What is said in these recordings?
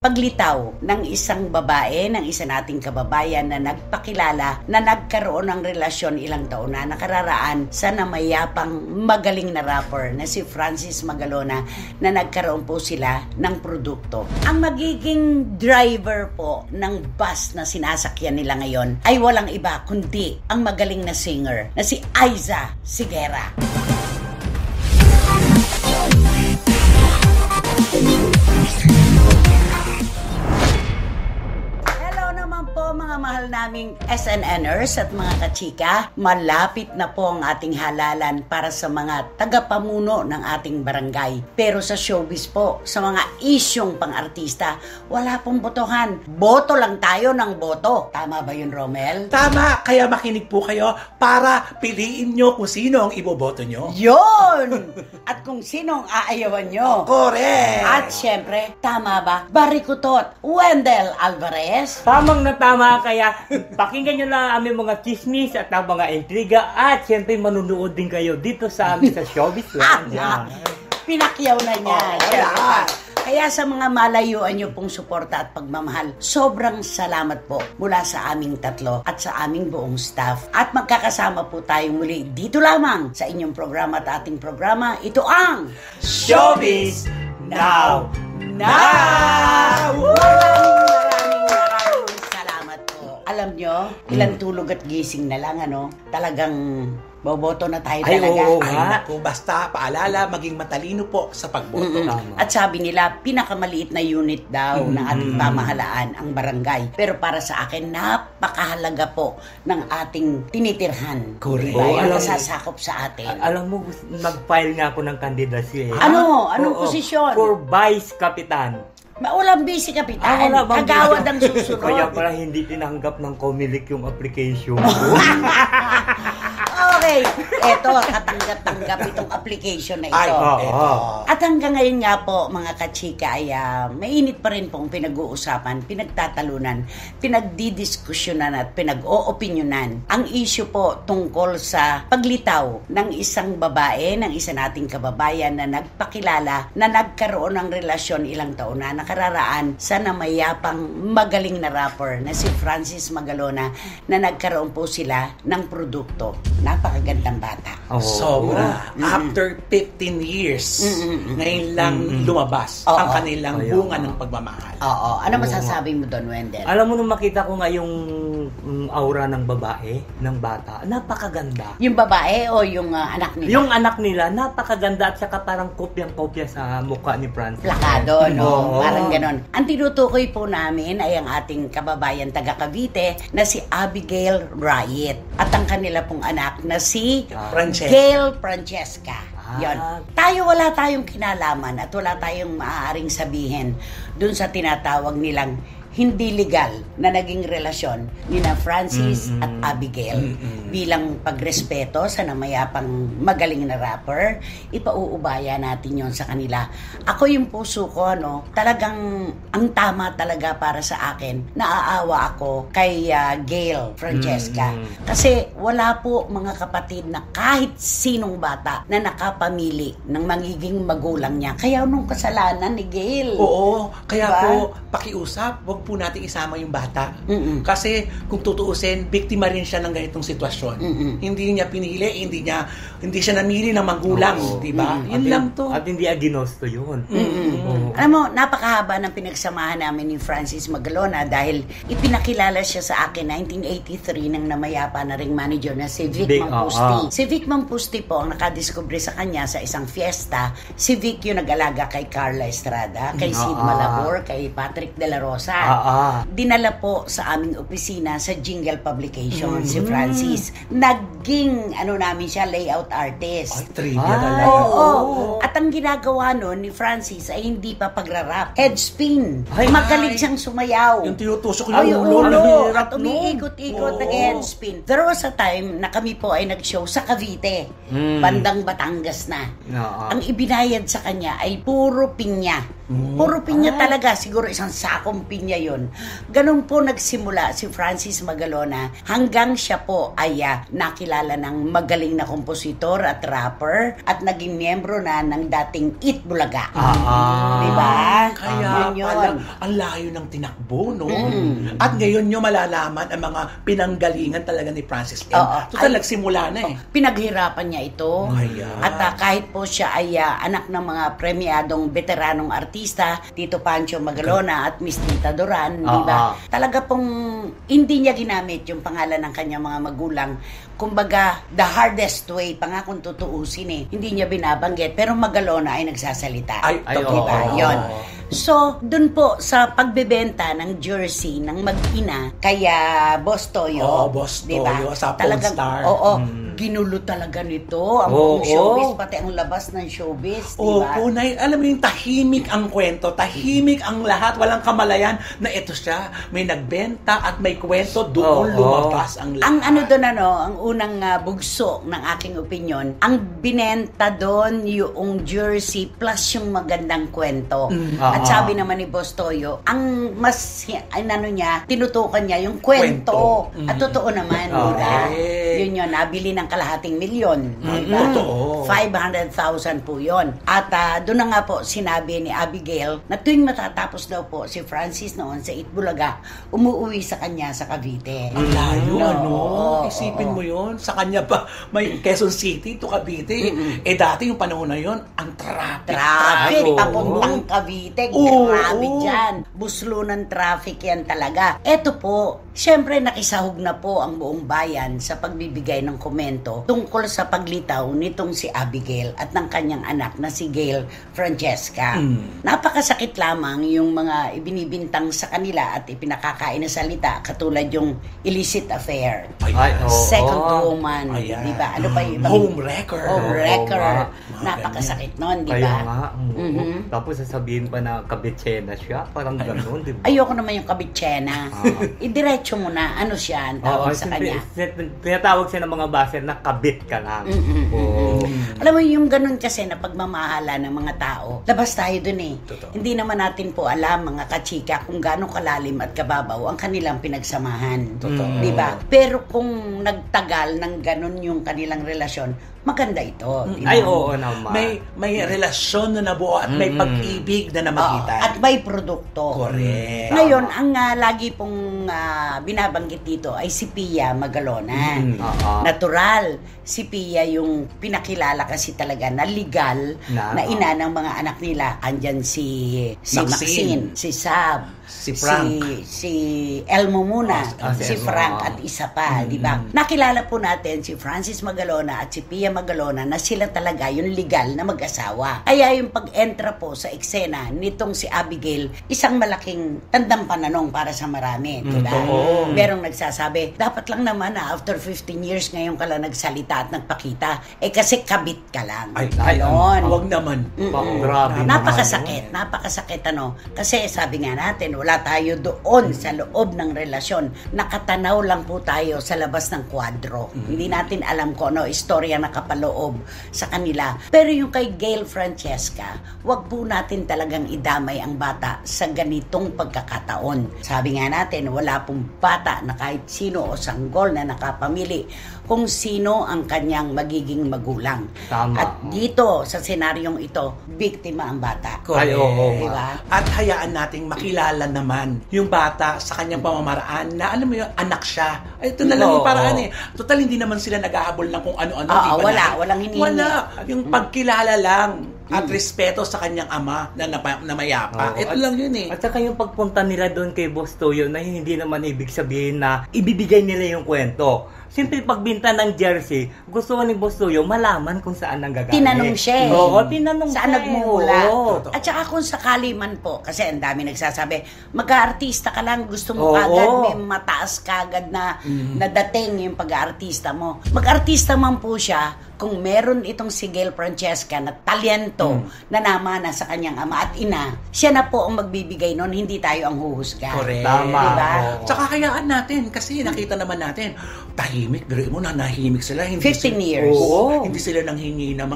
paglitaw ng isang babae, ng isa nating kababayan na nagpakilala na nagkaroon ng relasyon ilang taon na nakararaan sa namayapang magaling na rapper na si Francis Magalona na nagkaroon po sila ng produkto. Ang magiging driver po ng bus na sinasakyan nila ngayon ay walang iba kundi ang magaling na singer na si Aiza Sigera. Mga mahal naming SNNers at mga kachika, malapit na po ang ating halalan para sa mga tagapamuno ng ating barangay. Pero sa showbiz po, sa mga isyong pang-artista, wala pong botohan. Boto lang tayo ng boto. Tama ba yun, Romel? Tama! Kaya makinig po kayo para piliin nyo kung sino ang iboboto nyo. Yun! At kung sino ang aayawan nyo. Correct! At syempre, tama ba? Barikutot, Wendell Alvarez. Tamang na tama, kaya pakinggan nyo lang aming mga chismis at ang mga intriga at syempre manunood din kayo dito sa amin sa Showbiz Land. Pinakyaw na niya. Kaya sa mga malayuan nyo pong suporta at pagmamahal, sobrang salamat po mula sa aming tatlo at sa aming buong staff. At magkakasama po tayong muli dito lamang sa inyong programa at ating programa. Ito ang Showbiz Now! Alam nyo, ilang tulog at gising na lang, talagang boboto na tayo talaga. Oo nga. Kung basta paalala, maging matalino po sa pagboto. At sabi nila, pinakamaliit na unit daw ng ating pamahalaan, ang barangay. Pero para sa akin, napakahalaga po ng ating tinitirhan. Correct. Dahil nasasakop sa atin. Alam mo, nag-file nga ako ng candidacy. Anong posisyon? For Vice Kapitan. Walang busy, Kapitan. Kagawad ang susunod. Kaya pala hindi tinanggap ng Comelec yung application. Okay. Eto, katanggap-tanggap itong application na ito. At hanggang ngayon nga po, mga kachika, ay mainit pa rin pong pinag-uusapan, pinagtatalunan, pinagdidiskusyonan at pinag-o-opinyonan. Ang issue po tungkol sa paglitaw ng isang babae, ng isa nating kababayan na nagpakilala na nagkaroon ng relasyon ilang taon na nakararaan sa namayapang magaling na rapper na si Francis Magalona na nagkaroon po sila ng produkto. Napakagandang bata. Sobra. After 15 years, ngayon lang lumabas ang kanilang bunga ng pagmamahal. Ano masasabi mo doon, Wendell? Alam mo, nung makita ko nga yung aura ng babae, ng bata, napakaganda. Yung babae o yung anak nila? Yung anak nila, napakaganda at saka parang kopyang-kopya sa mukha ni Francis. Plakado, no? Parang ganon. Ang tinutukoy po namin ay ang ating kababayan taga Cavite na si Abigail Riot at ang kanila pong anak na si Gail Francesca. Yon. Wala tayong kinalaman at wala tayong maaaring sabihin dun sa tinatawag nilang hindi legal na naging relasyon ni na Francis at Abigail. Bilang pagrespeto sa namayapang magaling na rapper, ipauubaya natin yon sa kanila. Ako yung puso ko, talagang ang tama talaga para sa akin. Naaawa ako kay Gail Francesca. Kasi wala po mga kapatid na kahit sinong bata na nakapamili ng magiging magulang niya. Kaya nung kasalanan ni Gail. Oo, kaya po pakiusap, wag po natin isama yung bata. Kasi kung tutuusin, biktima rin siya ng ganitong sitwasyon. Hindi niya pinili, hindi siya namili ng magulang, di ba? Yun lang to. At hindi aginosto yun. Alam mo, napakahaba ng pinagsamahan namin ni Francis Magalona dahil ipinakilala siya sa akin 1983 nang namayapa na ring manager na si Vic Mampusti. Si Vic Mampusti po ang nakadiskubre sa kanya sa isang fiesta. Si Vic yung nag-alaga kay Carla Estrada, kay Sid Malabor, kay Patrick De La Rosa. Dinala po sa aming opisina sa Jingle Publication si Francis. Naging namin siya layout artist. Trivia talaga. At ang ginagawa nun ni Francis ay hindi pa pagrarap. Head spin. Magaling siyang sumayaw. Yung tinutusok yung ulo. At umiikot-ikot nag-head spin. There was a time na kami po ay nag-show sa Cavite. Bandang Batangas na. Ang ibinayad sa kanya ay puro pinya. Puro pinya talaga, siguro isang sakong pinya yun. Ganun po nagsimula si Francis Magalona hanggang siya po ay nakilala ng magaling na kompositor at rapper at naging miyembro na ng dating Eat Bulaga. Diba? Kaya pala, ang layo ng tinakbo, no? At ngayon nyo malalaman ang mga pinanggalingan talaga ni Francis M. Total, nagsimula na eh. Pinaghirapan niya ito. At kahit po siya ay anak ng mga premiadong veteranong artista, Tito Pancho Magalona at Miss Tita Duran, di ba? Talaga pong hindi niya ginamit yung pangalan ng kanyang mga magulang. Kumbaga, the hardest way pa nga kung tutuusin eh. Hindi niya binabanggit, pero Magalona ay nagsasalita. Diba? Yun. So, dun po sa pagbebenta ng jersey ng mag-ina, kaya Boss Toyo, Boss diba? Toyo, sa talagang, Star. ginulo talaga nito ang buong showbiz, pati ang labas ng showbiz, diba? Alam mo yung tahimik ang kwento, tahimik ang lahat, walang kamalayan na ito siya, may nagbenta at may kwento, doon lumabas ang lahat. Ang ano doon ang unang bugso ng aking opinion, ang binenta doon yung jersey plus yung magandang kwento. At sabi naman ni Boss Toyo, ang mas niya, tinutukan niya yung kwento. At totoo naman, diba? Yun yun, nabili ng kalahating milyon. Diba? 500,000 po yun. At doon na nga po sinabi ni Abigail na tuwing matatapos daw po si Francis noon sa Itbulaga, umuwi sa kanya sa Cavite. Ang layo, Isipin mo yun. Sa kanya pa, may Quezon City to Cavite. Dati yung panahon na yun, ang traffic. Papuntang Cavite. Grabe dyan. Buslo ng traffic yan talaga. Eto po, syempre nakisahog na po ang buong bayan sa pagbibigay ng komento tungkol sa paglitaw nitong si Abigail at ng kanyang anak na si Gail Francesca. Napakasakit lamang yung mga ibinibintang sa kanila at ipinakakain na salita katulad yung illicit affair. Second woman, di ba? Ano pa yung Homewrecker. Napakasakit nun, di ba? Kaya nga. Tapos sasabihin pa na kabitsena siya, parang gano'n, di ba? Ayoko naman yung kabitsena. Idiretso mo na, ano siya ang tawag sa kanya. Tinatawag siya ng mga baser na kabit ka lang. Alam mo yung ganun kasi na pagmamahala ng mga tao, labas tayo dun eh. Hindi naman natin po alam, mga kachika, kung gaano kalalim at kababaw ang kanilang pinagsamahan. Di ba? Pero kung nagtagal ng ganun yung kanilang relasyon, maganda ito. Diba? Ay, oo naman. May relasyon na nabuo at may pag-ibig na namagitan. At may produkto. Correct. Ngayon, ang lagi pong binabanggit dito ay si Pia Magalona. Natural. Si Pia yung pinakilala kasi talaga na legal na ina ng mga anak nila. Andyan si Maxine, si Sab, si Frank, si Elmo muna, si Frank at isa pa, di ba? Nakilala po natin si Francis Magalona at si Pia Magalona na sila talaga yung legal na mag-asawa. Kaya yung pag-entra po sa eksena nitong si Abigail, isang malaking tandang pananong para sa marami, di ba? Merong nagsasabi, dapat lang naman na after 15 years ngayon ka lang nagsalita at nagpakita. Kasi kabit ka lang. Wag naman. Grabe. Napakasakit kasi sabi nga natin, wala tayo doon sa loob ng relasyon. Nakatanaw lang po tayo sa labas ng kwadro. Hindi natin alam kung ano istorya nakapaloob sa kanila. Pero yung kay Gail Francesca, wag po natin talagang idamay ang bata sa ganitong pagkakataon. Sabi nga natin, wala pong bata na kahit sino o sanggol na nakapamili kung sino ang kanyang magiging magulang. Tama. At dito, sa senaryong ito, biktima ang bata. Diba? At hayaan nating makilala naman yung bata sa kanyang pamamaraan na alam mo yung anak siya. Ito na lang yung paraan eh. Total, hindi naman sila nag-ahabol ng kung ano-ano. Walang hinihingi. Yung pagkilala lang at respeto sa kanyang ama na mayapa. Ito lang yun eh. At saka yung pagpunta nila doon kay Boss Toyo na hindi naman ibig sabihin na ibibigay nila yung kwento. Siyempre, pagbinta ng jersey, gusto ni Boss Toyo malaman kung saan nanggagaling. Tinanong siya. Tinanong saan siya. Nagmumula. At saka kung sakali man po, kasi ang dami nagsasabi, mag-aartista ka lang, gusto mo kagad, may mataas kagad na dating yung pag-aartista mo. Mag-aartista man po siya, kung meron itong si Gail Francesca na talento na namana sa kanyang ama at ina, siya na po ang magbibigay nun, hindi tayo ang huhusga. Correct. Tama. Diba? Tsaka kayaan natin kasi nakita naman natin tahimik, pero mo na nahimik sila, hindi 15 years. Oo, hindi sila nanghingi ng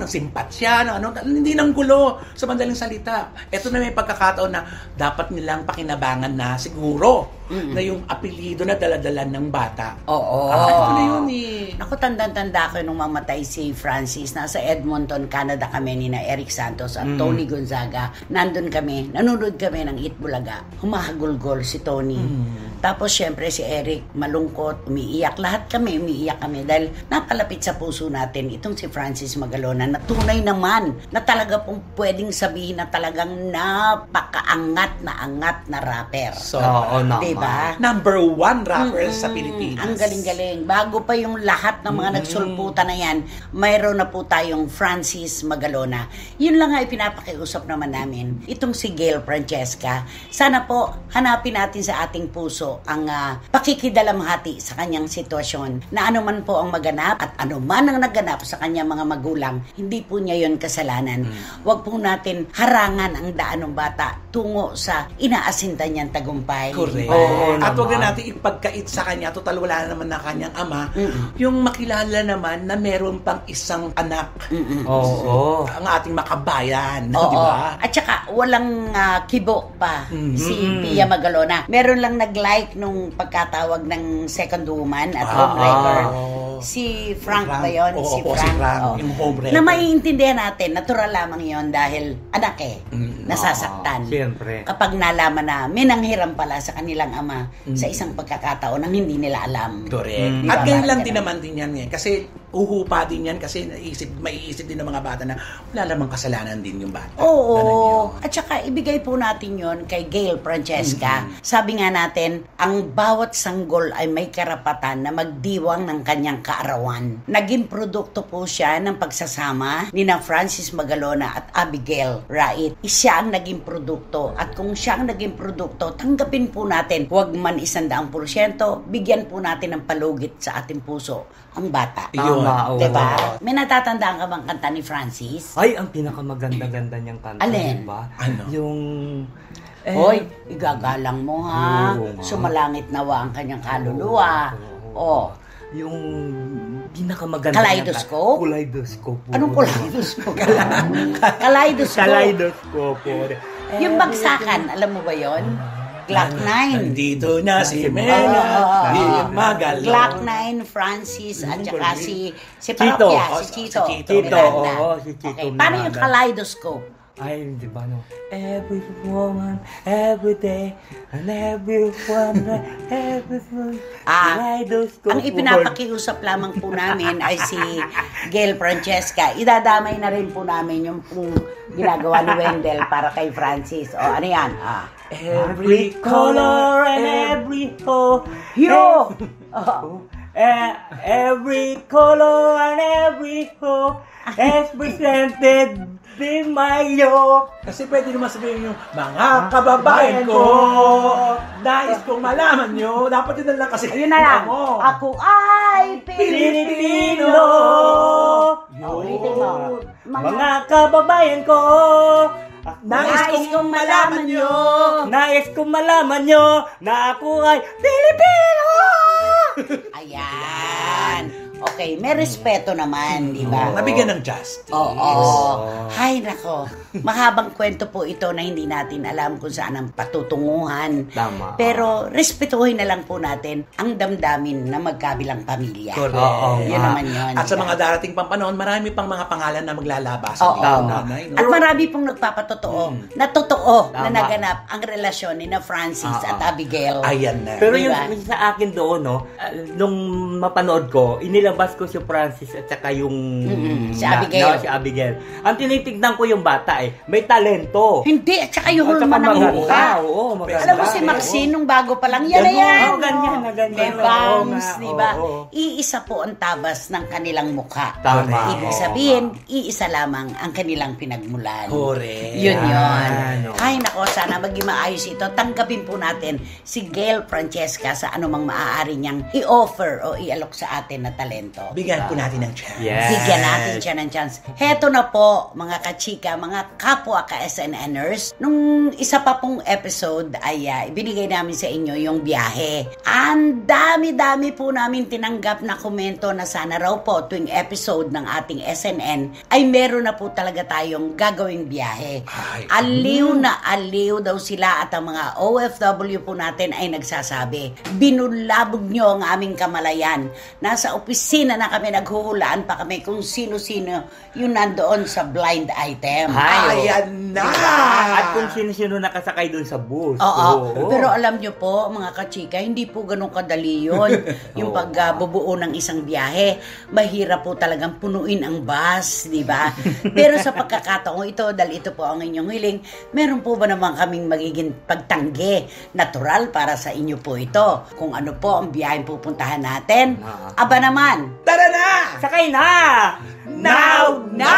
simpatsya, hindi nang gulo sa madaling salita. Ito na may pagkakataon na dapat nilang pakinabangan na siguro na yung apelyido na daladalan ng bata. Oo. Ito na yun eh. Naku, tanda-tanda ko nung mamatay si Francis. Nasa Edmonton, Canada kami ni na Eric Santos at Tony Gonzaga. Nandun kami, nanonood kami ng Eat Bulaga. Humahagulgol si Tony. Tapos syempre si Eric, malungkot, umiiyak. Lahat kami, umiiyak kami dahil napalapit sa puso natin itong si Francis Magalona na tunay naman na talaga pong pwedeng sabihin na talagang napakaangat na rapper. So, diba? number 1 rapper sa Pilipinas. Ang galing-galing. Bago pa yung lahat ng mga nagsulputan na yan, mayroon na po tayong Francis Magalona. Yun lang nga ipinapakiusap naman namin. Itong si Gail Francesca. Sana po, hanapin natin sa ating puso ang pakikidalamhati sa kanyang sitwasyon na anuman po ang maganap at anuman ang naganap sa kanyang mga magulang, hindi po niya yun kasalanan. Huwag po natin harangan ang daan ng bata tungo sa inaasinta niyang tagumpay. Correct. Oo, At huwag naman. na natin ipagkait sa kanya, total wala naman na kanyang ama, yung makilala naman na meron pang isang anak. Oo. Ang ating makabayan, Oo. di ba? At saka walang kibo pa si Pia Magalona. Meron lang nag-like nung pagkatawag ng second woman at homewrecker. Si Frank ba yun? Oo, Si si Frank. Frank, Oo. yung homewrecker. Na maiintindihan natin, natural lamang yon dahil anak nasasaktan. Siyempre. Kapag nalaman na may nanghiram pala sa kanilang ama sa isang pagkakataon nang hindi nila alam. Correct. Di At ba? ngayon lang Parang din naman din yan eh. Kasi uhupa din yan kasi maiisip din ng mga bata na wala namang kasalanan din yung bata. Ganun Oo. yun. At saka ibigay po natin yon kay Gail Francesca. Sabi nga natin, ang bawat sanggol ay may karapatan na magdiwang ng kanyang kaarawan. Naging produkto po siya ng pagsasama ni na Francis Magalona at Abigail Wright. Siya ang naging produkto. At kung siya ang naging produkto, tanggapin po natin. Huwag man 100%, bigyan po natin ng palugit sa ating puso ang bata. Yun. Tama, oo. Diba? May natatandaan ka bang kanta ni Francis? Ay, ang pinakamaganda-ganda niyang kanta. Alin? Diba? Ano? Yung... Hoy, igagalang mo ha. Oo nga. Sumalangit nawa ang kanyang kaluluwa. Oh. Yung pinakamaganda Kaleidoskop? Kaleidoskop. Anong kaleidoskop? Kaleidoskop. Kaleidoskop. Yung bagsakan, alam mo ba yon? Glock 9. Nandito na si Mela, di magaling. Glock 9, Francis, at saka si Chito. Parokya, Oh, si si Chito. Chito. Miranda. Oo, si Chito Okay, paano yung Miranda. kaleidoscope? Ay, di ba no? Every woman, every day, and everyone, everyone. Kaleidoskop. Ang ipinapakiusap lamang po namin ay si Gail Francesca. Idadamay na rin po namin yung pong ginagawa ni Wendell para kay Francis. O, ano yan? Every color and every hole. Yo! Every color and every hole is presented in my yo. Kasi pwede naman sabihin yung mga kababayan ko, nais kong malaman nyo. Dapat yun na lang kasi. Ayun na lang. Mo. Ako ay Pilipino. Ulitin mo. Mga kababayan ko, Nais kong malaman nyo. nais kong malaman nyo na ako ay Pilipino! Ayan. Okay, may respeto naman, di ba? Nabigyan ng justice. Oo. Hay nako. Mahabang kwento po ito na hindi natin alam kung saan ang patutunguhan. Tama. Pero respetuhin na lang po natin ang damdamin ng magkabilang pamilya. Correct. Oo, Yun nga. naman yun. At sa di ba? mga darating pang panahon, marami pang mga pangalan na maglalabas. Oo. Nanay, no? At marami pong nagpapatotoo na totoo na Tama. naganap ang relasyon ni na Francis at Abigail. Ayan na. Pero Diba? yung sa akin doon, no, nung mapanood ko, inilabas ko si Francis at saka yung... Si Abigail. Si Abigail. Ang tinitignan ko yung bata may talento. Hindi, at saka yung At saka hulma ng maganda. mukha. Oo, maganda. Alam mo si Maxine, nung bago pa lang, yan na Ganun. yan. Oo, ganyan na ganyan. May Oo bangs, nga, di ba? oo. Iisa po ang tabas ng kanilang mukha. Tama. Ibig Oo. sabihin, iisa lamang ang kanilang pinagmulan. Correct. Yun yun. Yan, oo. Ay nako, sana maging maayos ito. Tanggapin po natin si Gail Francesca sa anumang maaari niyang i-offer o i-alok sa atin na talento. kwento. Bigyan po natin ng chance. Yes. Bigyan natin siya ng chance. Heto na po, mga kachika, mga kapwa ka-SNNers. Nung isa pa pong episode ay ibinigay namin sa inyo yung biyahe. Ang dami-dami po namin tinanggap na komento na sana raw po tuwing episode ng ating SNN ay meron na po talaga tayong gagawing biyahe. Aliw na aliw daw sila at ang mga OFW po natin ay nagsasabi, binulabog nyo ang aming kamalayan. Nasa opisina na kami, naghuhulaan pa kami kung sino-sino yung nandoon sa blind item. Ayan na! At kung sino-sino nakasakay doon sa bus. Oo. Pero alam nyo po, mga kachika, hindi po ganun kadali yun. Yung pagbubuo ng isang biyahe, mahirap po talagang punuin ang bus, di ba? Pero sa pagkakataong ito, dahil ito po ang inyong hiling, meron po ba naman kaming magiging pagtanggi, natural para sa inyo po ito. Kung ano po ang biyaheng pupuntahan natin, aba naman, Tara na! Sakay na! Now na!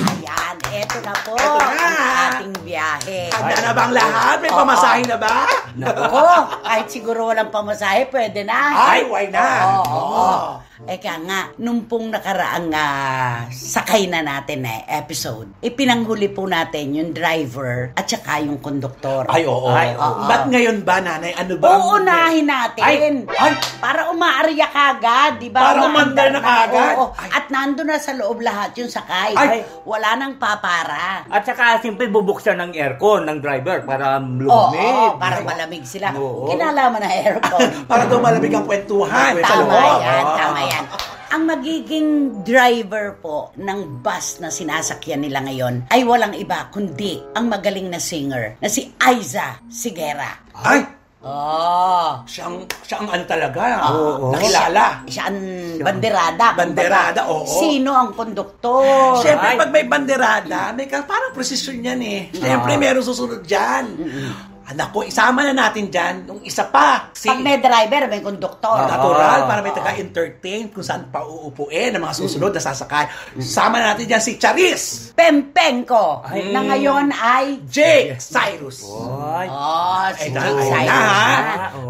ayan, eto na po Eto na. ang ating biyahe. Handa na bang lahat? May pamasahe na ba? Ako, kahit siguro walang pamasahe, pwede na. Ay, why not? Oo. Eka nga, nung pong nakaraang sakay na natin episode, ipinanghuli po natin yung driver at saka yung konduktor. Ay, oo. Ay, oo. Ba't ngayon ba, nanay? Ano ba? Uunahin natin. Ay! Para umaarya kagad, di ba? Para umandar na kagad? Oo. At nandun na sa loob lahat yung sakay. Ay! Wala nang papara. At saka, siyempre, bubuksan ng aircon ng driver para Oo, lumamig. para malamig sila. Oo. Kinalaman na aircon. Para daw malamig ang kwentuhan. sa Tama loob. yan, tama yan. Ang magiging driver po ng bus na sinasakyan nila ngayon ay walang iba kundi ang magaling na singer na si Aiza Sigera. Ay! Oh. Siyang ano talaga. Oo. Nakilala. Siya ang banderada. Banderada, oo. Sino ang konduktor? Siyempre, Ay. pag may banderada, may parang prosesyon yan eh. Siyempre, meron susunod dyan. Anak ko, isama na natin dyan. Nung isa pa, si Pag may driver, may konduktor. natural, para may taga-entertain kung saan pa uupuin ang mga susunod na sasakay. Sama na natin dyan si Charis Pempenko na ngayon ay Jake Cyrus. Ay. Si Ay, Jake ayan Cyrus na, na. ha?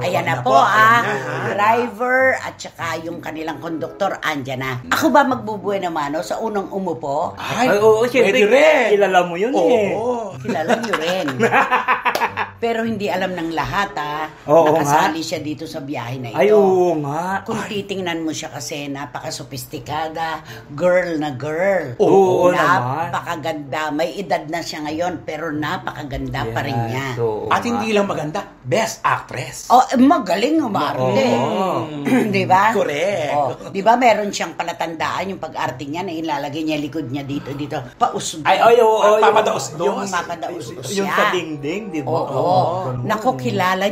Ayan na Ayan po, na po, ayan na, ha? driver at saka yung kanilang konduktor andyan na. Ako ba magbubuhay na mano sa unang umupo? Ay, Ay, oo, siyempre, pwede rin. kilala mo yun eh. Oo. Kilala niyo rin. Pero hindi alam ng lahat Oo nakasali siya dito sa biyahe na ito. Ay, oo nga. Kung titingnan mo siya kasi napaka-sophisticada, girl na girl. Oo naman. Napakaganda. May edad na siya ngayon pero napakaganda pa rin niya. Oo At nga. hindi lang maganda, best actress. Oh, magaling umarte. Di ba? Correct. Oh, di ba meron siyang palatandaan yung pag-arte niya na ilalagay niya likod niya dito. Pausog. Ay, oo. Papadaos-dos. Yung mapadaos-dos Yung siya. sa dingding, di ba? Oo. Naku, kilala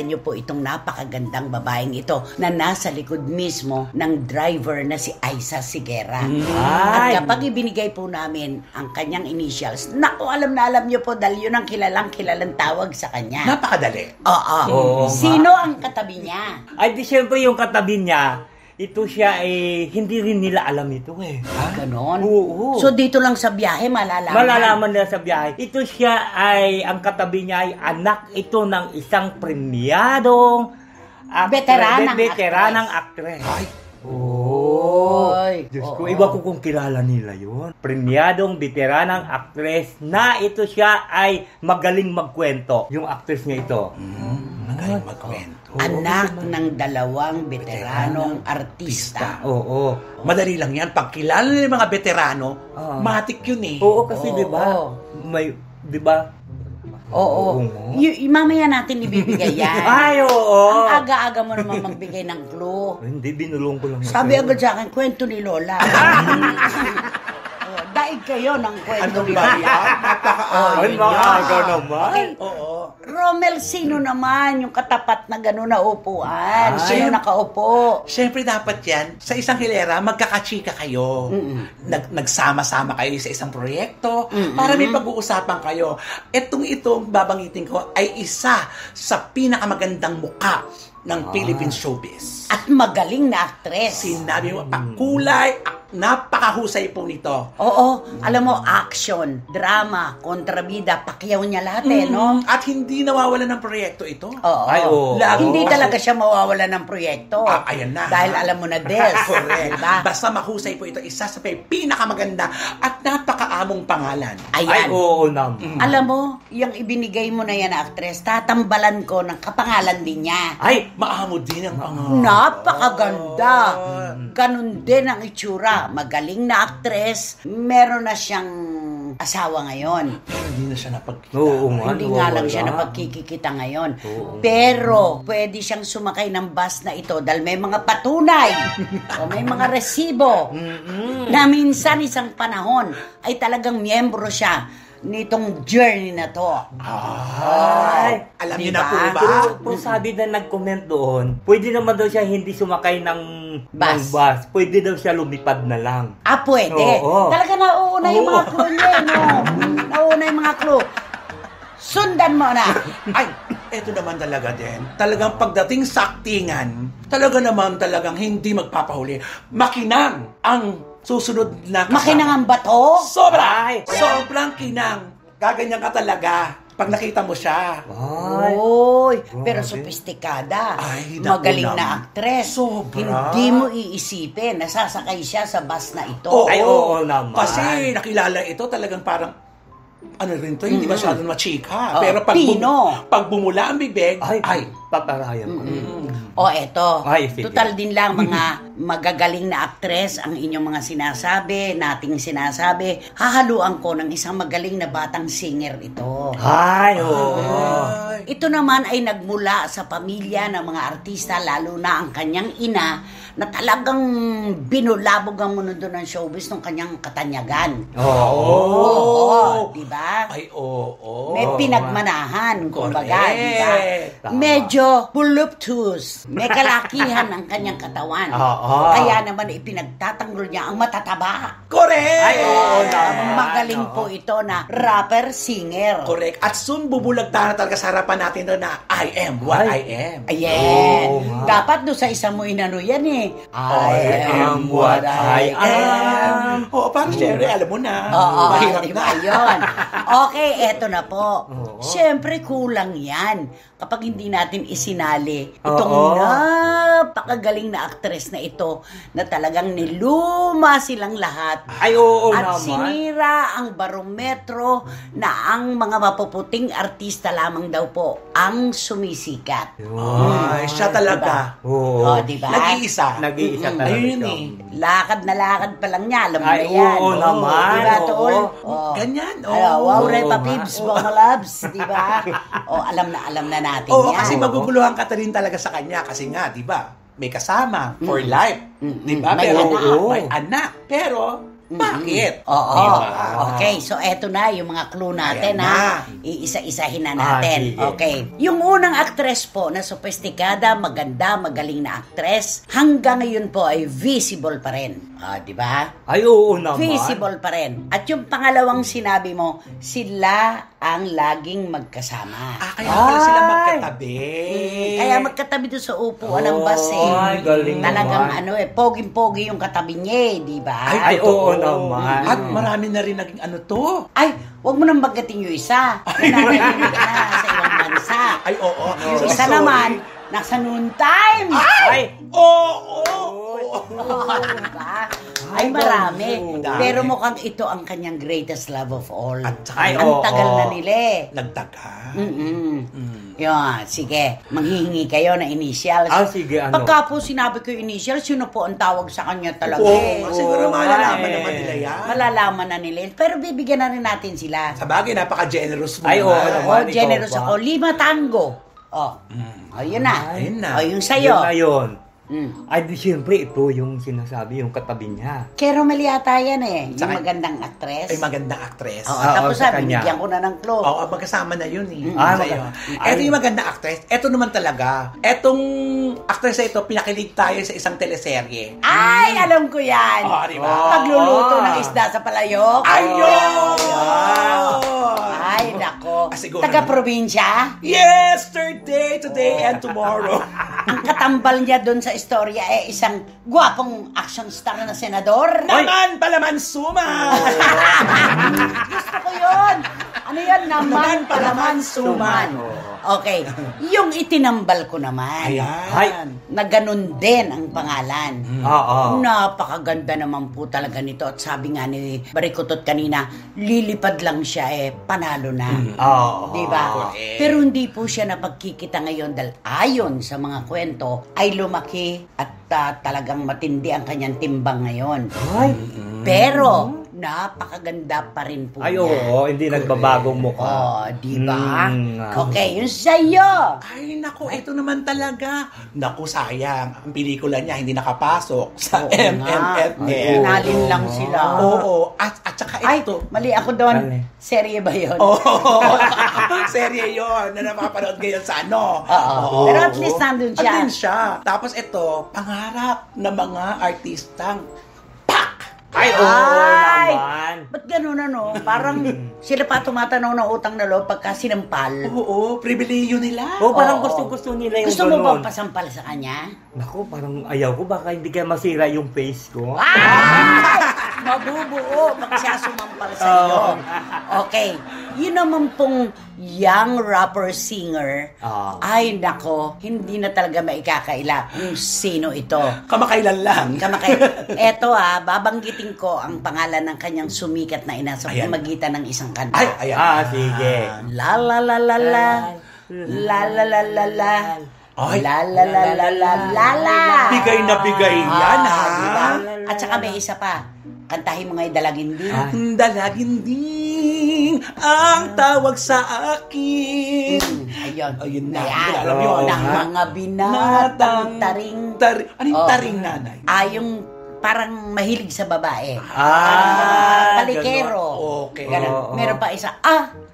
niyo po itong napakagandang babaeng ito na nasa likod mismo ng driver na si Aiza Sigera. At Ay. kapag ibinigay po namin ang kanyang initials, naku, alam na alam niyo po dahil yun ang kilalang tawag sa kanya. Napakadali. Oo. Oo Sino ang katabi niya? Ay, di syempre yung katabi niya, ito siya hindi rin nila alam ito eh. Ganon. Oo. So dito lang sa biyahe malalaman. Malalaman nila sa biyahe. Ito siya ang katabi niya ay anak ito ng isang premiadong Veteranang actress. Ay, Oy. Diyos ko, Oo. iba ko kung kilala nila yun. Premiadong veteranang actress na ito siya ay magaling magkwento. Yung actress niya ito. magaling magkwento. Anak ng dalawang veteranong artista. Oo. Madali lang yan. Pag kilala ng mga veterano, Oo. matik yun eh. Oo, kasi Oo. di ba? May, di ba? Oo. Mamaya natin ibibigay yan. Ay, oo. Ang aga-aga mo naman magbigay ng clue. Hindi, binulong ko lang. Sabi agad sa akin, kwento ni Lola. Daig kayo ng kwento Ano ni ba Lola. yan? Napaka-ayaw Ay, maaga naman. Okay. Oo. Romel, sino naman yung katapat na gano'n na upuan? Ay. Sino nakaupo? Siyempre dapat yan, sa isang hilera, magkakachika kayo. Nagsama-sama kayo sa isang proyekto para may pag-uusapan kayo. Itong babangitin ko ay isa sa pinakamagandang muka ng Philippine showbiz. At magaling na aktres. Sinabi mo, pakulay, At napakahusay po nito. Oo, alam mo, action, drama, kontrabida, pakyaw niya lahat no? At hindi nawawalan ng proyekto ito. Oo. Ay, oo. Hindi talaga siya mawawala ng proyekto. Ayan na. Dahil alam mo na, Des. Correct. Diba? Basta mahusay po ito, isa sa pinakamaganda at napakaamong pangalan. Ay, Ayan. oo naman. Alam mo, yung ibinigay mo na yan na actress, tatambalan ko ng kapangalan din niya. Ay, Maamo din ang Napakaganda. Ganun din ang itsura. Magaling na actress. Meron na siyang asawa ngayon. Hindi na siya napagkita. oo nga. Hindi nga lang nawawala. siya napagkikita ngayon. Oo. Pero, pwede siyang sumakay ng bus na ito dahil may mga patunay o may mga resibo na minsan isang panahon ay talagang miyembro siya nitong journey na to. Ay, alam niyo na po ba? Pero sabi na nag-comment doon, pwede naman daw siya hindi sumakay ng Bus. ng bus. Pwede daw siya lumipad na lang. Pwede. Oo. Talaga nauuna yung mga clue niya, no? Nauuna yung mga clue. Sundan mo na. Ay, eto naman talaga din. Talagang pagdating sa aktingan, talaga naman talagang hindi magpapahuli. Makinang ang susunod na kasama. Makinang ang bato? Sobrang kinang. Gaganyan ka talaga pag nakita mo siya. Ay. Oy, pero Grabe. sophisticada. Ay, naku Magaling naman. na actress. Sobra. Hindi mo iisipin, nasasakay siya sa bus na ito. Ay, oo naman. Kasi nakilala ito talagang parang ano rin to, hindi masyadong machika. Oh, Pero Pino. pag bumula ang bibig, ay, paparayan ko. Eto. Ay, sige. Total din lang mga magagaling na actress ang inyong mga sinasabi, nating sinasabi. Hahaluan ko ng isang magaling na batang singer ito. Ay, oo. ay. Ito naman ay nagmula sa pamilya ng mga artista, lalo na ang kanyang ina, na talagang binulabog ang mundo ng showbiz ng kanyang katanyagan. Oo, di ba? Ay, oo. May pinagmanahan, kumbaga, Correct. di ba? Tama. Medyo voluptuous. May kalakihan ang kanyang katawan. Oo. Kaya naman ipinagtatanggol niya ang matataba. Correct! Ay, oo naman. Magaling Oo. po ito na rapper-singer. Correct. At soon, bubulagta na talaga sa harapan natin doon na I am what I am. Ayan. Oo nga. Dapat doon sa isang mo inano yan eh. I am what I am. Oo, parang syempre, alam mo na. Oo, Mahirap di na. ba yun? Okay, eto na po. Oo. Siyempre, kulang yan kapag hindi natin isinali itong Oo. napakagaling na actress na ito na talagang niluma silang lahat. Ay, oo At naman. sinira ang barometro na ang mga mapuputing artista lamang daw po ang sumisikat. Ay, siya talaga. Oo. Diba? Nag-iisa. Nag-iisa talaga Ayun siya. eh. Lakad na lakad pa lang niya, alam mo Ay, na yan. oo naman. Diba, Oo. tol? Oo. Ganyan. Wow, Oo, Repa nga. Pibs, mga loves, di ba? Alam na natin Oo, yan. kasi maguguluhan ka rin talaga sa kanya. Kasi nga, di ba, may kasama for life. Di ba? May Pero, anak. may anak. Pero, bakit? Oo. Diba? Okay, so eto na yung mga clue natin, Ayan ha? na. Iisa-isahin na Ah, natin. sige. Okay. Yung unang actress po na sophisticada, maganda, magaling na actress, hanggang ngayon po ay visible pa rin. Di ba? Ay, oo naman. Visible pa rin. At yung pangalawang sinabi mo, sila ang laging magkasama. Kaya pala sila Ay. magkatabi. Kaya magkatabi doon sa upuan ng bus eh. Ay, galing Talagang naman. poging-pogi yung katabi niya eh, di ba? Ay, oo naman. At marami na rin naging ano to. Ay, wag mo nang bagatin yung isa. Nananahimik na sa ibang bansa. Ay, oo. Yung isa Sorry. naman, nasa noon time. Ay, Oo! Diba? Ay, marami. Dami. Pero mukhang ito ang kanyang greatest love of all. At saka, Ay, Ang oo. tagal na nila eh. nagtaga. Yun, sige. Manghihingi kayo na initials. sige, ano? Pagka po sinabi ko yung initials, sino po ang tawag sa kanya talaga Oo, eh. siguro malalaman Ay. naman nila yan. Malalaman na nila. Pero bibigyan na rin natin sila. Sa bagay, napaka-generous mo Ay, oo naman. naman. Oh, generous ikaw ba? ako. 5 tango. Yun na. Ayun na. Yung sa'yo. Yun na yun. Mm. Ay, di siyempre, ito yung sinasabi, yung katabi niya. Kero Meliata yan eh. Yung Saka- magandang actress. Ay, magandang actress. Oo, Oo, tapos sa sabi, kanya. binigyan ko na ng clue. Oo, magkasama na yun eh. Ah, Sa'yo. ay. Ito yung magandang actress. Ito naman talaga. Etong actress na ito, pinakilig tayo sa isang teleserye. Ay, alam ko yan. di ba? Pagluluto ng isda sa palayok. Ayun! Ay, nako. Siguro Taga-probinsya? Yesterday, today, and tomorrow. ang katambal niya doon sa istorya isang gwapong action star na senador. Naman palaman suma! Gusto ko yun! Ano yan? Naman palaman suman. Okay. Yung itinambal ko naman. Ayan. Na ganun din ang pangalan. Oo. Napakaganda naman po talaga nito. At sabi nga ni Barikutot kanina, lilipad lang siya panalo na. Oo. Diba? Pero hindi po siya napagkikita ngayon dahil ayon sa mga kwento ay lumaki at talagang matindi ang kanyang timbang ngayon. Ay. Pero napakaganda pa rin po Ay, niya. oo. Hindi nagbabagong mukha. Diba? Okay, yung sa'yo. Ay, naku, ito naman talaga. Naku, sayang. Ang pelikula niya hindi nakapasok sa Oo nga. MMFF. Nalin lang sila. Oo. At saka Ay, ito. mali ako doon. Mali. Serye ba yun? Oo. Serye yon na napapanood ngayon sa ano. Oo. Pero at least nandun siya. Andun siya. Tapos ito, pangarap ng mga artistang Ay, oo Ay! naman. Ba't ganun Parang sila pa tumatanaw ng utang na loob pagka sinampal. Oo, pribileyo nila. Oo, parang Oo. gusto nila yung Gusto mo bang ganun. pasampal sa kanya? Naku, parang ayaw ko. Baka hindi kaya masira yung face ko. Ay! Mabubuo pag siya sumampal sa iyo. Okay. Yun naman pong young rapper-singer, ay nako, hindi na talaga maikakaila kung sino ito. Kamakailan lang. Eto babanggitin ko ang pangalan ng kanyang sumikat na ina sa Ayan. pamagitan ng isang kanta. Ay, ayan. Sige. La la la la la la la la la la Ay. la la la la la la la. Bigay na bigay yan, ha? Diba? At saka may isa pa. Kantahin mo nga yung Dalaginding. Dalaginding ang tawag sa akin. Ayun. Ayun na. Ayan. Alam yun. Ng mga binatang taring. Ano yung taring nanay? Yung parang mahilig sa babae. Palikero. Okay. Ganun. Oo. Meron pa isa.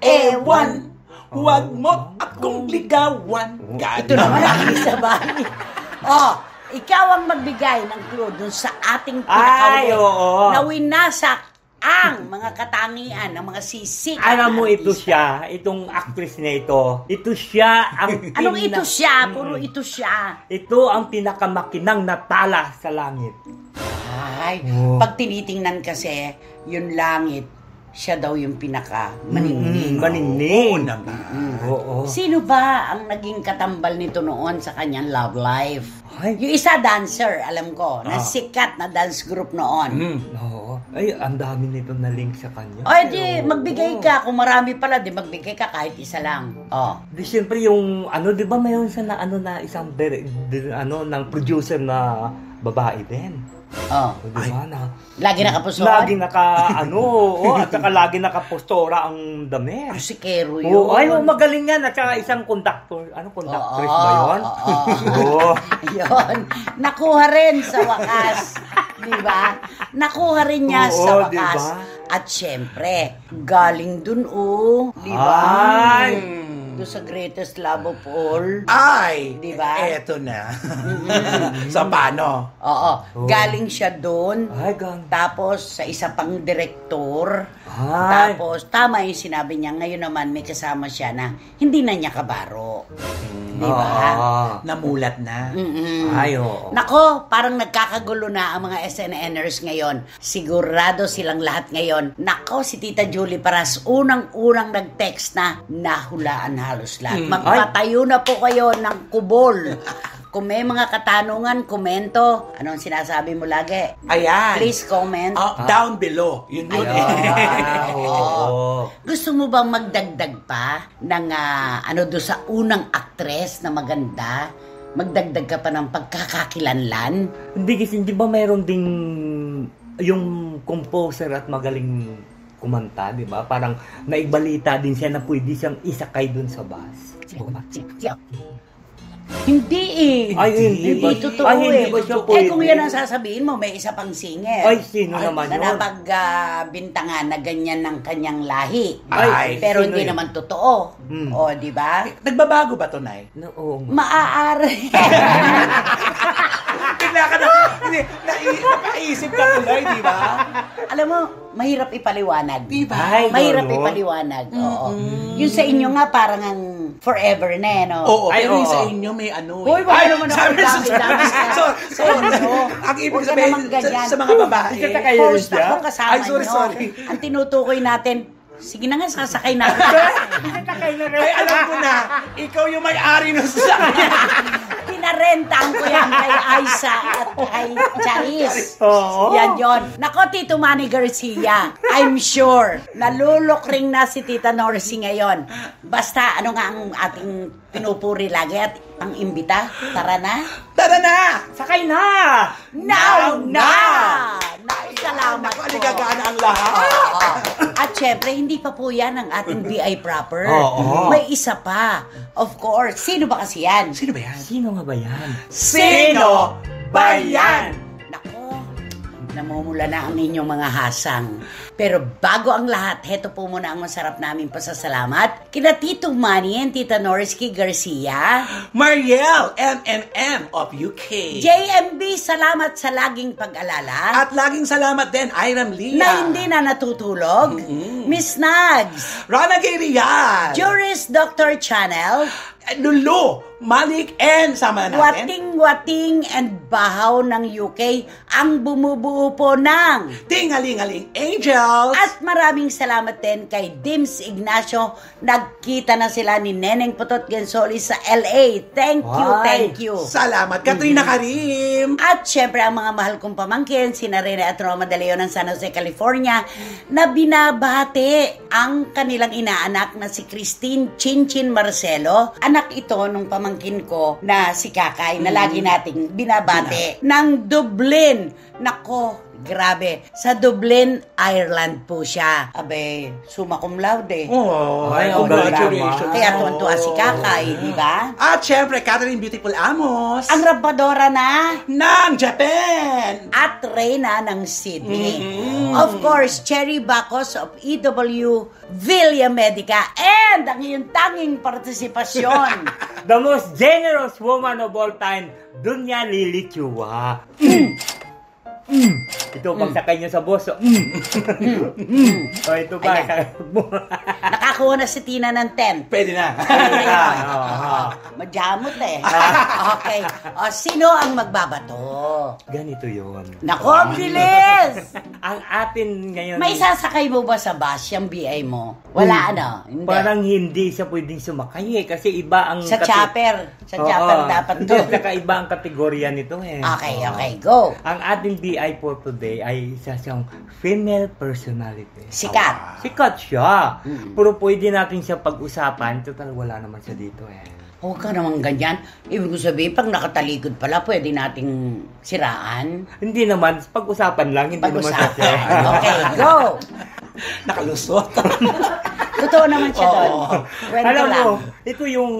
Ewan, huwag mo akong ligawan. Ito naman ang isa ba? Ikaw ang magbigay ng clue dun sa ating Ay, pinakahuli oo. na winasak ang mga katangian ng mga sisik. Alam mo, na ito artista. siya, itong actress na ito. Ito siya ang Anong ito siya? Puro ito siya. Ito ang pinakamakinang natala sa langit. Ay, Oh. pag tinitingnan kasi, yung langit, siya daw yung pinaka maningning. Maningning. Oo naman. Oo. Sino ba ang naging katambal nito noon sa kanyang love life? Ay. Yung isa dancer, alam ko, na sikat na dance group noon. Oo. Ay, ang dami nito na link sa kanya. Di magbigay ka. Kung marami pala, di magbigay ka kahit isa lang. Di siyempre yung, di ba mayroon siya na, na isang, ng producer na babae din. Di ba na? Lagi nakapuso. Lagi at saka lagi nakapostora ang damit. Si Kero yun. Ay, magaling yan. At saka isang conductor. Conductress ba yun? Oo. Yun. Nakuha rin sa wakas. Di ba? Nakuha rin niya Oo, sa wakas. diba? At syempre, galing dun Di ba? Ay. Doon sa greatest love of all. Ay, Diba? Eto na. Sa paano? Oo. Galing siya doon. Ay, gang. Tapos, sa isa pang direktor. Ay. Tapos, tama yung sinabi niya. Ngayon naman, may kasama siya na hindi na niya kabaro. Di ba? Namulat na. Ay, oo. Nako, parang nagkakagulo na ang mga SNNers ngayon. Sigurado silang lahat ngayon. Nako, si Tita Julie Paras, unang-unang nag-text na nahulaan halos lahat. Magpatayo na po kayo ng kubol. Kung may mga katanungan, komento. Anong sinasabi mo lagi? Ayan. Please comment. Down below. Yun yun. Oo. Gusto mo bang magdagdag pa ng doon sa unang actress na maganda? Magdagdag ka pa ng pagkakakilanlan? Hindi ba mayroon ding yung composer at magaling kumanta, di ba? Parang naibalita din siya na pwede siyang isakay dun sa bus. Hindi Ay, hindi ba? Totoo Ay, hindi ba siya pwede? kung yan ang sasabihin mo, may isa pang singer. Ay, sino naman na yun? napagbintangan na ganyan ng kanyang lahi. Ay, pero sino hindi yun? naman totoo. O, di ba? Nagbabago ba to, Nay? Oo nga. Maaari. Bigla ka na, napaisip ka tuloy, di ba? Alam mo, mahirap ipaliwanag. Di ba? Ay, Mahirap no? ipaliwanag. Oo. Yung sa inyo nga, parang ang forever na eh, no? Oo, Ay, pero yung oo. sa inyo may ano Hoy, eh. wala naman ako sabi- dami-dami So, ang ibig Huwag ka sabihin naman ganyan. sa mga babae. Isa kayo First siya? ako kasama Ay, sorry, nyo. sorry. Ang tinutukoy natin, sige na nga, sasakay natin. Ay, alam ko na, ikaw yung may-ari ng sasakyan. Pinarentahan ko yan kay Aiza at kay Charis. Oo. Yan yon. Nako, Tito Manny Garcia, I'm sure, nalulukring na si Tita Norcy ngayon. Basta, ano nga ang ating pinupuri lagi at ang imbita? Tara na? Tara na! Sakay na! Now na! Salamat po. Aligagaan ang lahat. Oo. At syempre, hindi pa po yan ang ating VI proper. Oo. May isa pa. Of course. Sino ba kasi yan? Sino ba yan? Sino nga ba yan? Sino ba yan? Nako, namumula na ang inyong mga hasang. Pero bago ang lahat, heto po muna ang masarap naming pasasalamat kina Tito Manny and Tita Norsky Garcia. Mariel, MMM of UK. JMB, salamat sa laging pag-alala. At laging salamat din, Iram Lia. Na hindi na natutulog. Miss Nags. Rana Gay Riyad. Juris Dr. Channel. Lulu, Malik, and sama na natin. Wating-wating and bahaw ng UK ang bumubuo po ng. Tingaling-aling Angels. At maraming salamat din kay Dims Ignacio. Nagkita na sila ni Neneng Putot Gensoli sa LA. Thank you, Ay. thank you. Salamat, Katrina Karim. At syempre ang mga mahal kong pamangkin, sina Rene at Roma de Leon ng San Jose, California, na binabati ang kanilang inaanak na si Christine Chinchin Marcelo. Anak ito nung pamangkin ko na si Kakay na lagi nating binabati ng Dublin. Nako, grabe. Sa Dublin, Ireland po siya. Abe, summa cum laude. Oh, Ay, congratulations. Kaya tuwan-tuwa si Kakay, di ba? At syempre, Catherine Beautiful Amos. Ang rabadora na ng Japan. at Reyna ng Sydney. Of course, Cherry Bacos of EW Villa Medica and ang iyong tanging partisipasyon. The most generous woman of all time, Dunya Lili Chua. Ito pag sakay niyo sa boss. O ito ba? Nakakuha na si Tina ng 10. Pwede na. Madamot eh. Okay. O, sino ang magbabato? Ganito yun. Nako, ang bilis! Ang atin ngayon... May sasakay mo ba sa bus yung BI mo? Wala ano? Hindi. Parang hindi siya pwedeng sumakay eh. Kasi iba ang... Sa chopper. Sa chopper dapat to. Saka iba ang kategorya nito eh. Okay, go. Ang ating BI for today ay isa siyang female personality. Sikat. Sikat siya. Pero pwede natin siya pag-usapan. Total, wala naman siya dito eh. Huwag ka naman ganyan. Ibig ko sabihin, pag nakatalikod pala, pwede nating siraan. Hindi naman, pag-usapan lang. Hindi naman siya. Pag-usapan. Okay, go! Nakalusot. Totoo naman siya doon. Kwento Alam lang. mo, ito yung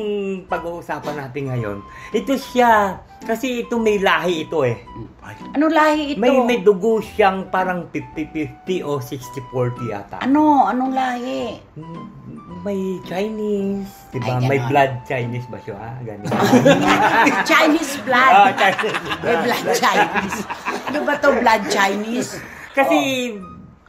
pag-uusapan natin ngayon. Ito siya, kasi ito may lahi ito eh. Anong lahi ito? May dugo siyang parang 50-50 o 60-40 yata. Anong lahi? May Chinese, diba? Ay, May ganon. blood Chinese ba siya? Ganun. Chinese blood. Chinese. May blood Chinese. Ano ba to blood Chinese? Kasi,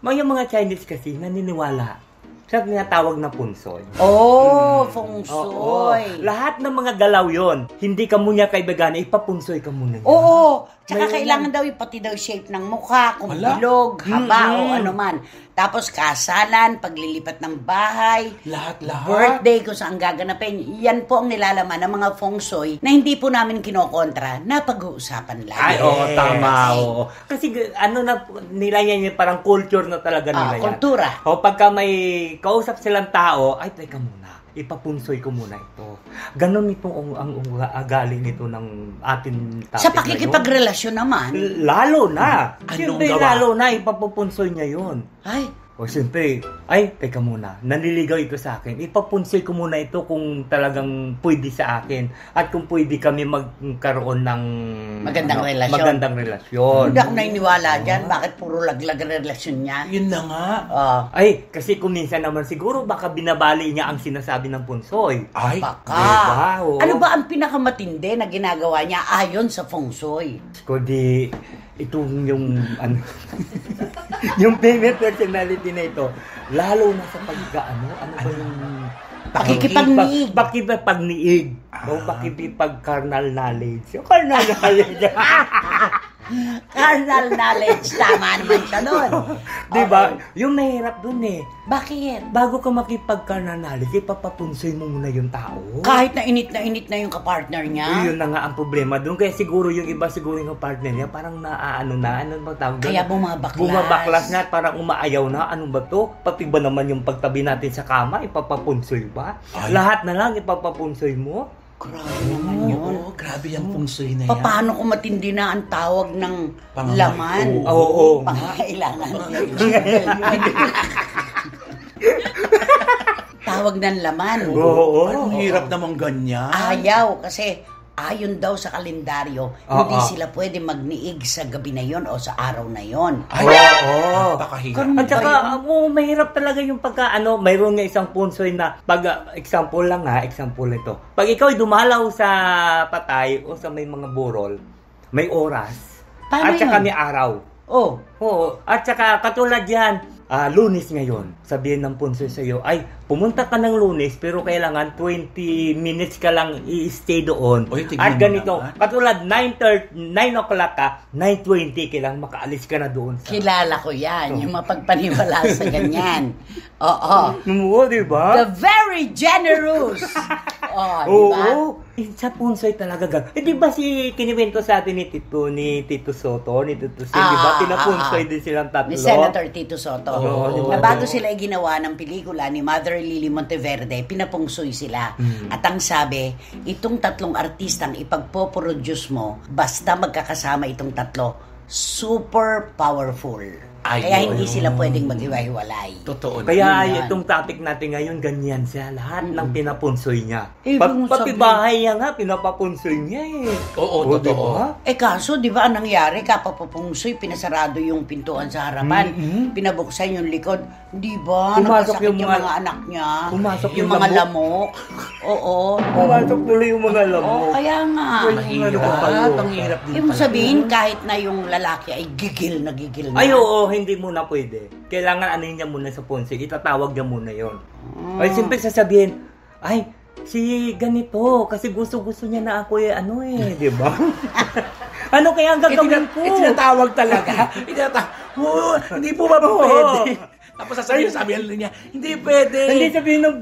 yung mga Chinese kasi naniniwala sa tinatawag na punsoy. Oh, feng Oo. shui. Lahat ng mga galaw yon, hindi ka muna kaibigan, ipapunsoy ka muna niya. Oo. Tsaka May- kailangan daw pati daw shape ng mukha, kung Wala. bilog, haba, o ano man. Tapos kasalan, paglilipat ng bahay, Lahat. birthday kung saan gaganapin. Yan po ang nilalaman ng mga feng shui na hindi po namin kinokontra na pag-uusapan lang. Ay, oo, tama. Okay. Oo. Kasi nila yan yung parang culture na talaga nila yan. Kultura. O pagka may kausap silang tao, ay, teka muna, ipapunsoy ko muna ito. Ganon ito ang ugali nito ng ating topic Sa pakikipagrelasyon naman. Lalo na. Anong Siyempre, gawa? lalo na, ipapupunsoy niya yun. Ay, O siyempre, ay, teka muna, nanliligaw ito sa akin. Ipapunsoy ko muna ito kung talagang pwede sa akin. At kung pwede kami magkaroon ng magandang relasyon. Hindi ako naniniwala dyan. Bakit puro laglag ang relasyon niya? Yun na nga. Ay, kasi kung minsan naman siguro baka binabali niya ang sinasabi ng punsoy. Ay, baka. Diba? Ano ba ang pinakamatindi na ginagawa niya ayon sa feng shui? Kundi itong yung yung female personality na ito, lalo na sa pagkaano, ano ba yung Pakikipagniig. Pakikipagniig. O pakikipag-carnal knowledge. Yung carnal knowledge. Carnal knowledge. Tama naman siya nun. Diba? Yung nahirap dun eh. Bakit? Bago ka makipag-carnal knowledge, ipapapunsoy mo muna yung tao. Kahit na init na yung kapartner niya. Yun na nga ang problema doon. Kaya siguro yung iba, siguro yung partner niya, parang ano ba tawag doon? Kaya bumabaklas. Bumabaklas nga, parang umaayaw na. Ano ba to? Pati ba naman yung pagtabi natin sa kama, ipapapunsoy ba? Ay. Lahat na lang ipapapunsoy mo? Grabe naman yun. Oo, grabe yung feng shui na yan. Paano kung matindi na ang tawag ng laman? Oo. Pangangailangan. Tawag ng laman. Oo. Ay, ang hirap naman ganyan. Ayaw kasi ayon daw sa kalendaryo, hindi sila pwede magniig sa gabi na yon o sa araw na yon. Ay, oo. napakahirap. At saka, mahirap talaga yung mayroon nga isang punsoy na, example ito. Pag ikaw ay dumalaw sa patay o sa may mga burol, may oras. Paano at saka yun? may araw. Oh. Oo. At saka, katulad yan, Lunes ngayon, sabihin ng punsoy sa iyo, ay, pumunta ka ng Lunes, pero kailangan 20 minutes ka lang i-stay doon. Oy, at ganito, katulad 9 o'clock ka, 9:20 kailangan makaalis ka na doon. Kilala ko yan, yung mapagpaniwala sa ganyan. Oo. Oo, di ba? The very generous. Oo. Diba? Sa punsoy talaga gan. Di ba si kiniwento sa atin ni Tito Soto, ni Tito Sen, di ba? Pinapunsoy din silang tatlo. Ni Senator Tito Soto. Oo. Na bago sila ginawa ng pelikula ni Mother Lily Monteverde, pinapungsoy sila. At ang sabi, itong tatlong artistang ipagpoproduce mo, basta magkakasama itong tatlo, super powerful. Kaya hindi sila pwedeng maghiwa-hiwalay. Totoo. Kaya itong topic natin ngayon, ganyan siya. Lahat ng pinapunsoy niya. Ibig Pati sabihin- bahay niya nga, pinapapunsoy niya eh. Oo, totoo. Diba? Kaso, di ba, ang nangyari, kapapupungsoy, pinasarado yung pintuan sa harapan, pinabuksan yung likod, di ba, Pumasok nagkasakit yung yung mga- mga anak niya, pumasok yung yung mga lamok. Oo. Pumasok tuloy yung mga lamok. Kaya nga. Mahirap. Ang hirap din Ibig pala. sabihin, kahit na yung lalaki ay gigil na. Ay, oo, hindi muna pwede. Kailangan ano niya muna sa punsoy, itatawag niya muna yon. Ay, siyempre sasabihin, ay, si ganito, kasi gusto niya na ako di ba? Ano kaya ang gagawin ko? Tinatawag talaga. Hindi po ba pwede? Tapos sasabihin niya, hindi pwede. Hindi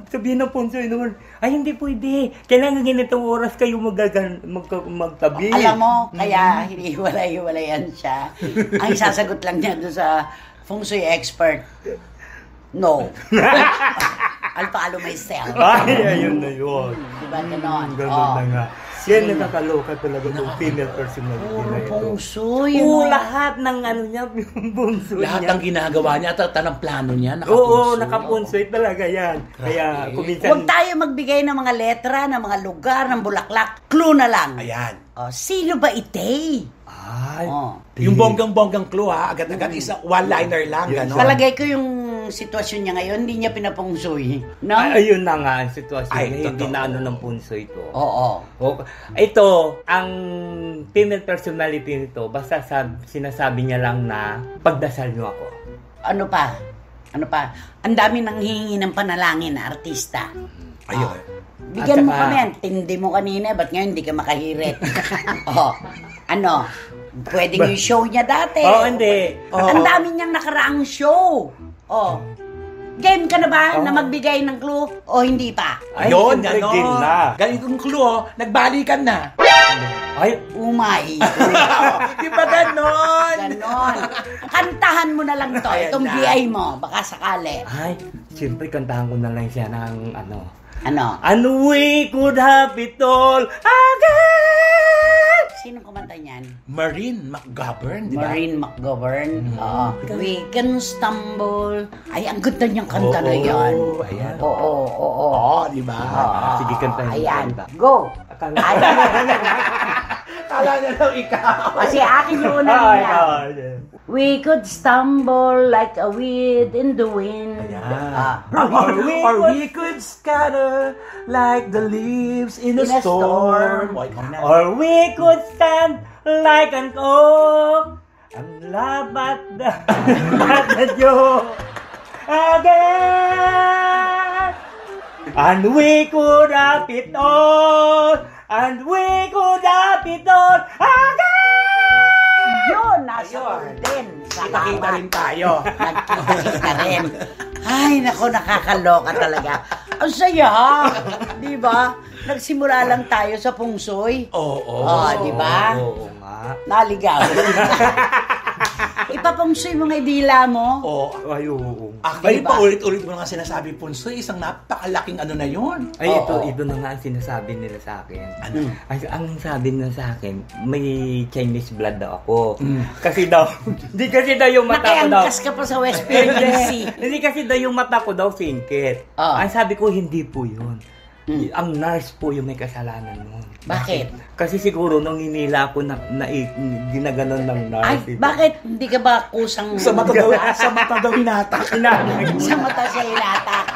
sabihin ng punsoy noon, ay hindi pwede. Kailangan ganitong oras kayo magtabi. Alam mo, kaya hiniwalay-hiwalayan siya. Ang sasagot lang niya doon sa feng shui expert, no. I'll follow myself. Ay, ayun na yun. Diba ganon? Ganon na nga. Yan nakakaloka talaga ng female personality Puro na ito. feng shui. Oo, lahat ng niya, bunso Lahat niya. ng ginagawa niya at ng plano niya, Oo, nakapunsoy talaga yan. Kaya kuminsan... Huwag tayo magbigay ng mga letra, ng mga lugar, ng bulaklak. Clue na lang. Ayan. Sino ba ite? Ay, Yung bonggang-bonggang clue agad-agad isa one-liner lang, gano'n. Palagay ko yung sitwasyon niya ngayon, hindi niya pinapungsoy. No? ayun na nga ang sitwasyon Ay, niya. Hindi totoo. na ano ng punsoy ito. Oo. Ito, ang female personality nito, basta sinasabi niya lang na pagdasal niyo ako. Ano pa? Ang dami nang hihingi ng panalangin na artista. Ayun. Bigyan mo At saka- kami yan. Tindi mo kanina, ba't ngayon hindi ka makahirit? Pwedeng yung show niya dati. Hindi. Ang dami niyang nakaraang show. Game ka na ba na magbigay ng clue o hindi pa? Ayun, siyempre, game na. Ganitong clue, nagbalikan na. Ay, Umay. Di ba ganon? Ganon. Kantahan mo na lang to. Ayan Itong na. BI mo. Baka sakali. siyempre kantahan ko na lang siya ng Ano? And we could have it all again. Sinong kumanta niyan? Marine McGovern, di ba? Marine McGovern. Oo. We can stumble. Ay, ang ganda niyang kanta na yan. Ayan. Oo. Oo, di ba? Sige, kantahin. Ayan. Go! Kala niya lang ikaw. Kasi akin yung una niya. We could stumble like a weed in the wind. Or we could scatter like the leaves in a storm. Or we could stand like an oak and laugh at the joke again. And we could have it all. And we could have it all again. Yun, nasa din. Nakita rin tayo. Nagkita rin. Ay, nako, nakakaloka talaga. Ang saya, di ba? Nagsimula lang tayo sa pungsoy. Oo. Di ba? Oo nga. Naligaw. Ipapungsoy mo nga dila mo. Ay, oo. Actually, paulit-ulit mo nga sinasabi, Punsoy, isang napakalaking ano na yun. Ay, ito na nga ang sinasabi nila sa akin. Ano? Ang sabi nila sa akin, may Chinese blood daw ako. Kasi daw, hindi kasi daw yung mata ko daw. Nakiangkas ka pa sa West PNC. Hindi kasi daw yung mata ko daw singkit. Ang sabi ko, hindi po yun. Ang nurse po yung may kasalanan nun. Bakit? Kasi siguro nung hinila ako na ginaganon ng nurse. Ay, bakit hindi ka ba kusang... Sa mata daw hinatak. Sa mata siya hinatak.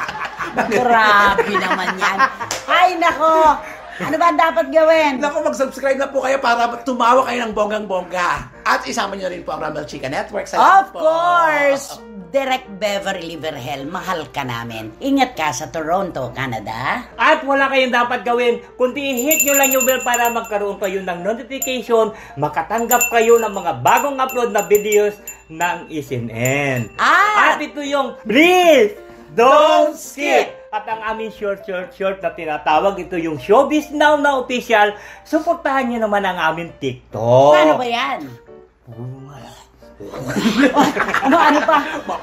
Grabe naman yan. Ay, nako! Ano ba dapat gawin? Naku, mag-subscribe na po kayo para tumawa kayo ng bonggang-bongga. At isama nyo rin po ang Rumble Chika Network. Of course! Direct Beverly Verhel, mahal ka namin. Ingat ka sa Toronto, Canada. At wala kayong dapat gawin, kundi i-hit nyo lang yung bell para magkaroon kayo ng notification, makatanggap kayo ng mga bagong upload na videos ng SNN. At ito yung Please Don't Skip! At ang aming short na tinatawag, ito yung Showbiz Now na official. Suportahan nyo naman ang aming TikTok. Paano ba yan? Ano pa?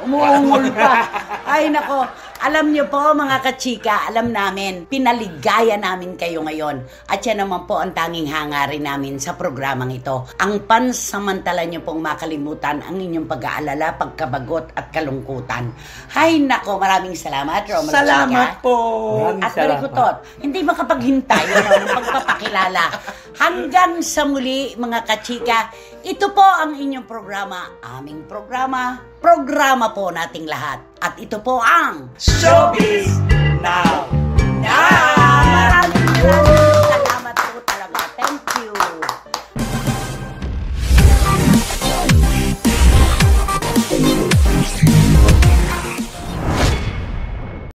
Umuungol pa. Ay, nako. Alam niyo po, mga kachika, alam namin, pinaligaya namin kayo ngayon. At yan naman po ang tanging hangarin namin sa programang ito. Ang pansamantala niyo pong makalimutan ang inyong pag-aalala, pagkabagot at kalungkutan. Ay, nako, maraming salamat, Romulo Salamat Chika. po. At Marikutot, hindi makapaghintay ng pagpapakilala. Hanggang sa muli, mga kachika, ito po ang inyong programa, aming programa po nating lahat. At ito po ang Show